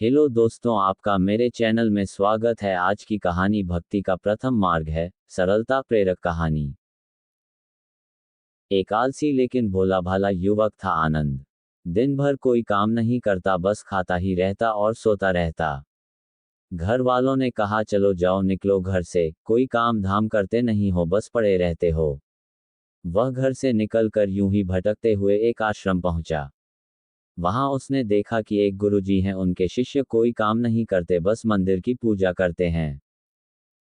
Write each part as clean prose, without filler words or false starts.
Hello दोस्तों, आपका मेरे चैनल में स्वागत है। आज की कहानी भक्ति का प्रथम मार्ग है, सरलता प्रेरक कहानी। एक आलसी लेकिन भोला भाला युवक था आनंद। दिन भर कोई काम नहीं करता, बस खाता ही रहता और सोता रहता। घर वालों ने कहा, चलो जाओ निकलो घर से, कोई काम धाम करते नहीं हो, बस पड़े रहते हो। वह घर से निकलकर यूं ही भटकते हुए एक आश्रम पहुंचा। वहां उसने देखा कि एक गुरुजी हैं, उनके शिष्य कोई काम नहीं करते, बस मंदिर की पूजा करते हैं।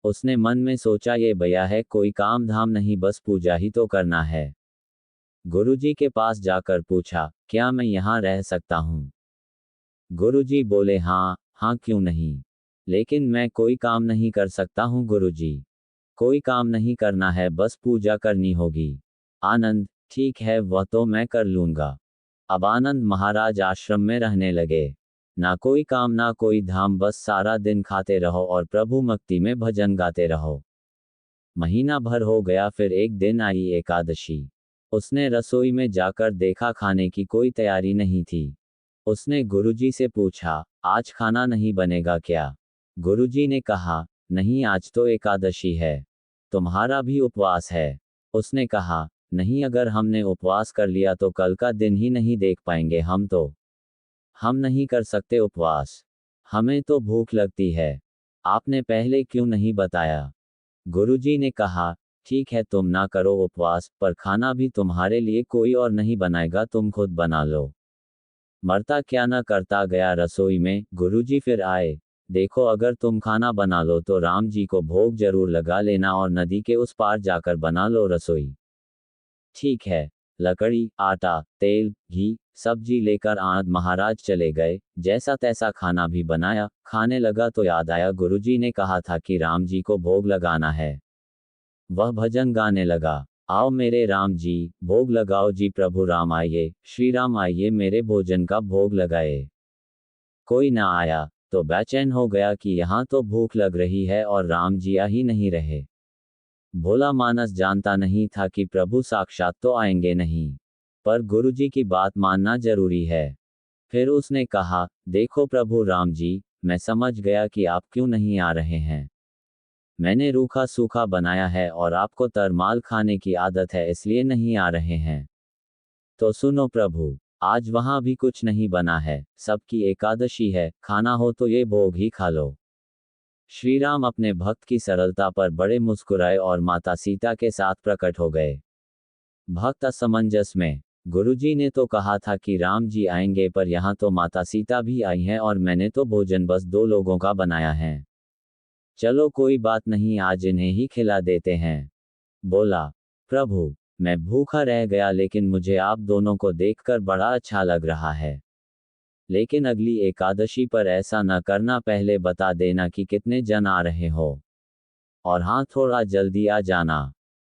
उसने मन में सोचा, ये भैया है, कोई काम धाम नहीं, बस पूजा ही तो करना है। गुरुजी के पास जाकर पूछा, क्या मैं यहाँ रह सकता हूँ? गुरुजी बोले, हाँ हाँ, क्यों नहीं, लेकिन मैं कोई काम नहीं कर सकता हूँ गुरुजी। कोई काम नहीं करना है, बस पूजा करनी होगी। आनंद, ठीक है, वह तो मैं कर लूंगा। अब आनंद महाराज आश्रम में रहने लगे। ना कोई काम ना कोई धाम, बस सारा दिन खाते रहो और प्रभु भक्ति में भजन गाते रहो। महीना भर हो गया, फिर एक दिन आई एकादशी। उसने रसोई में जाकर देखा, खाने की कोई तैयारी नहीं थी। उसने गुरुजी से पूछा, आज खाना नहीं बनेगा क्या? गुरुजी ने कहा, नहीं, आज तो एकादशी है, तुम्हारा भी उपवास है। उसने कहा, नहीं, अगर हमने उपवास कर लिया तो कल का दिन ही नहीं देख पाएंगे हम नहीं कर सकते उपवास। हमें तो भूख लगती है, आपने पहले क्यों नहीं बताया? गुरुजी ने कहा, ठीक है, तुम ना करो उपवास, पर खाना भी तुम्हारे लिए कोई और नहीं बनाएगा, तुम खुद बना लो। मरता क्या न करता गया रसोई में। गुरुजी फिर आए, देखो, अगर तुम खाना बना लो तो राम जी को भोग जरूर लगा लेना और नदी के उस पार जाकर बना लो रसोई। ठीक है। लकड़ी, आटा, तेल, घी, सब्जी लेकर आनंद महाराज चले गए। जैसा तैसा खाना भी बनाया, खाने लगा तो याद आया, गुरुजी ने कहा था कि राम जी को भोग लगाना है। वह भजन गाने लगा, आओ मेरे राम जी, भोग लगाओ जी, प्रभु राम आइए, श्री राम आइए, मेरे भोजन का भोग लगाए। कोई ना आया तो बेचैन हो गया कि यहाँ तो भूख लग रही है और राम जी आ ही नहीं रहे। भोला मानस जानता नहीं था कि प्रभु साक्षात तो आएंगे नहीं, पर गुरुजी की बात मानना जरूरी है। फिर उसने कहा, देखो प्रभु राम जी, मैं समझ गया कि आप क्यों नहीं आ रहे हैं। मैंने रूखा सूखा बनाया है और आपको तरमाल खाने की आदत है, इसलिए नहीं आ रहे हैं। तो सुनो प्रभु, आज वहां भी कुछ नहीं बना है, सबकी एकादशी है, खाना हो तो ये भोग ही खा लो। श्री राम अपने भक्त की सरलता पर बड़े मुस्कुराए और माता सीता के साथ प्रकट हो गए। भक्त असमंजस में, गुरुजी ने तो कहा था कि राम जी आएंगे, पर यहाँ तो माता सीता भी आई हैं और मैंने तो भोजन बस 2 लोगों का बनाया है। चलो कोई बात नहीं, आज इन्हें ही खिला देते हैं। बोला, प्रभु, मैं भूखा रह गया, लेकिन मुझे आप दोनों को देखकर बड़ा अच्छा लग रहा है। लेकिन अगली एकादशी पर ऐसा न करना, पहले बता देना कि कितने जन आ रहे हो, और हाँ, थोड़ा जल्दी आ जाना।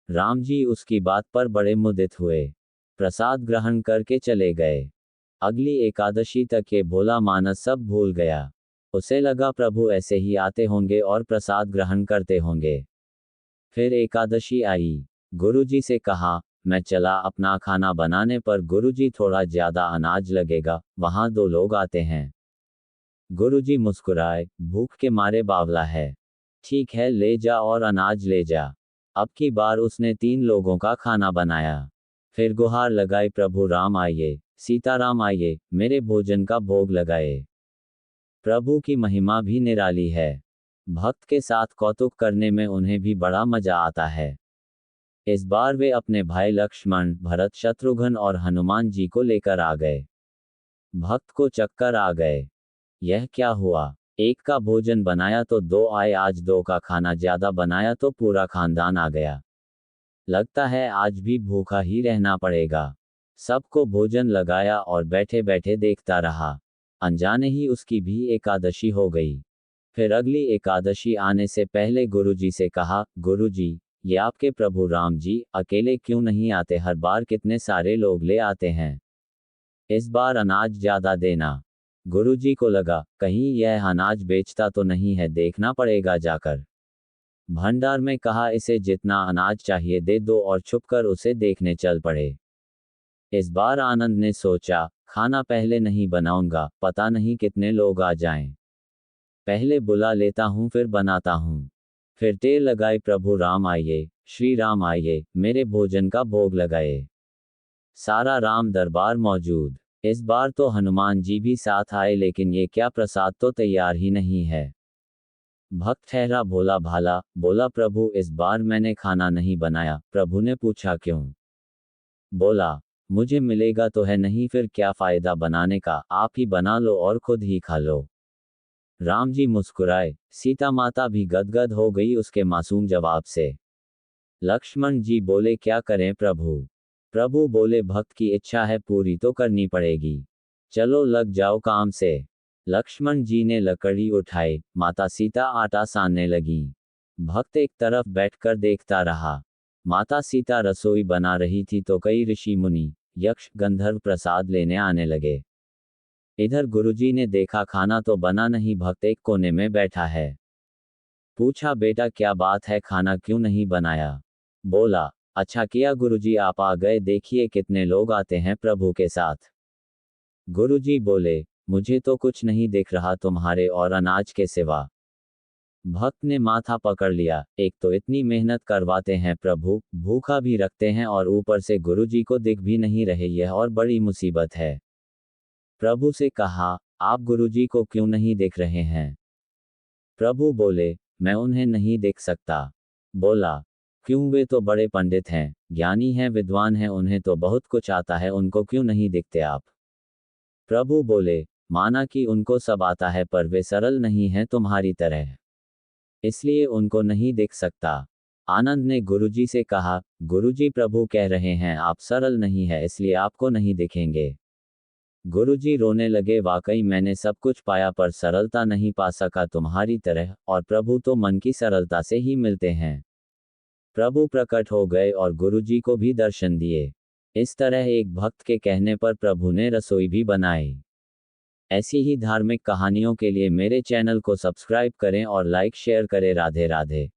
राम जी उसकी बात पर बड़े मुदित हुए, प्रसाद ग्रहण करके चले गए। अगली एकादशी तक ये भोला मानस सब भूल गया। उसे लगा प्रभु ऐसे ही आते होंगे और प्रसाद ग्रहण करते होंगे। फिर एकादशी आई। गुरुजी से कहा, मैं चला अपना खाना बनाने, पर गुरुजी, थोड़ा ज्यादा अनाज लगेगा, वहां 2 लोग आते हैं। गुरुजी मुस्कुराए, भूख के मारे बावला है। ठीक है, ले जा और अनाज ले जा। अब की बार उसने 3 लोगों का खाना बनाया। फिर गुहार लगाई, प्रभु राम आइए, सीताराम आइए, मेरे भोजन का भोग लगाए। प्रभु की महिमा भी निराली है। भक्त के साथ कौतुक करने में उन्हें भी बड़ा मजा आता है। इस बार वे अपने भाई लक्ष्मण, भरत, शत्रुघ्न और हनुमान जी को लेकर आ गए। भक्त को चक्कर आ गए। यह क्या हुआ? एक का भोजन बनाया तो 2 आए, आज 2 का खाना ज्यादा बनाया तो पूरा खानदान आ गया। लगता है आज भी भूखा ही रहना पड़ेगा। सबको भोजन लगाया और बैठे बैठे देखता रहा। अनजाने ही उसकी भी एकादशी हो गई। फिर अगली एकादशी आने से पहले गुरुजी से कहा, गुरुजी, ये आपके प्रभु राम जी अकेले क्यों नहीं आते? हर बार कितने सारे लोग ले आते हैं, इस बार अनाज ज्यादा देना। गुरुजी को लगा, कहीं यह अनाज बेचता तो नहीं है, देखना पड़ेगा जाकर। भंडार में कहा, इसे जितना अनाज चाहिए दे दो, और छुपकर उसे देखने चल पड़े। इस बार आनंद ने सोचा, खाना पहले नहीं बनाऊंगा, पता नहीं कितने लोग आ जाएं। पहले बुला लेता हूं फिर बनाता हूं। फिर टेर लगाई, प्रभु राम आइए, श्री राम आइए, मेरे भोजन का भोग लगाए। सारा राम दरबार मौजूद। इस बार तो हनुमान जी भी साथ आए, लेकिन ये क्या प्रसाद तो तैयार ही नहीं है। भक्त ठहरा भोला भाला, बोला प्रभु इस बार मैंने खाना नहीं बनाया। प्रभु ने पूछा क्यों? बोला मुझे मिलेगा तो है नहीं, फिर क्या फायदा बनाने का, आप ही बना लो और खुद ही खा लो। राम जी मुस्कुराए, सीता माता भी गदगद हो गई उसके मासूम जवाब से। लक्ष्मण जी बोले क्या करें प्रभु? प्रभु बोले भक्त की इच्छा है पूरी तो करनी पड़ेगी, चलो लग जाओ काम से। लक्ष्मण जी ने लकड़ी उठाई, माता सीता आटा सानने लगी। भक्त एक तरफ बैठकर देखता रहा। माता सीता रसोई बना रही थी तो कई ऋषि मुनि, यक्ष, गंधर्व प्रसाद लेने आने लगे। इधर गुरुजी ने देखा खाना तो बना नहीं, भक्त एक कोने में बैठा है। पूछा बेटा क्या बात है, खाना क्यों नहीं बनाया? बोला अच्छा किया गुरुजी आप आ गए, देखिए कितने लोग आते हैं प्रभु के साथ। गुरुजी बोले मुझे तो कुछ नहीं दिख रहा तुम्हारे और अनाज के सिवा। भक्त ने माथा पकड़ लिया, एक तो इतनी मेहनत करवाते हैं प्रभु, भूखा भी रखते हैं और ऊपर से गुरुजी को दिख भी नहीं रहे, यह और बड़ी मुसीबत है। प्रभु से कहा आप गुरुजी को क्यों नहीं देख रहे हैं? प्रभु बोले मैं उन्हें नहीं देख सकता। बोला क्यों, वे तो बड़े पंडित हैं, ज्ञानी हैं, विद्वान हैं, उन्हें तो बहुत कुछ आता है, उनको क्यों नहीं दिखते आप? प्रभु बोले माना कि उनको सब आता है पर वे सरल नहीं हैं तुम्हारी तरह, इसलिए उनको नहीं दिख सकता। आनंद ने गुरुजी से कहा गुरुजी प्रभु कह रहे हैं आप सरल नहीं है इसलिए आपको नहीं दिखेंगे। गुरुजी रोने लगे, वाकई मैंने सब कुछ पाया पर सरलता नहीं पा सका तुम्हारी तरह, और प्रभु तो मन की सरलता से ही मिलते हैं। प्रभु प्रकट हो गए और गुरुजी को भी दर्शन दिए। इस तरह एक भक्त के कहने पर प्रभु ने रसोई भी बनाई। ऐसी ही धार्मिक कहानियों के लिए मेरे चैनल को सब्सक्राइब करें और लाइक शेयर करें। राधे राधे।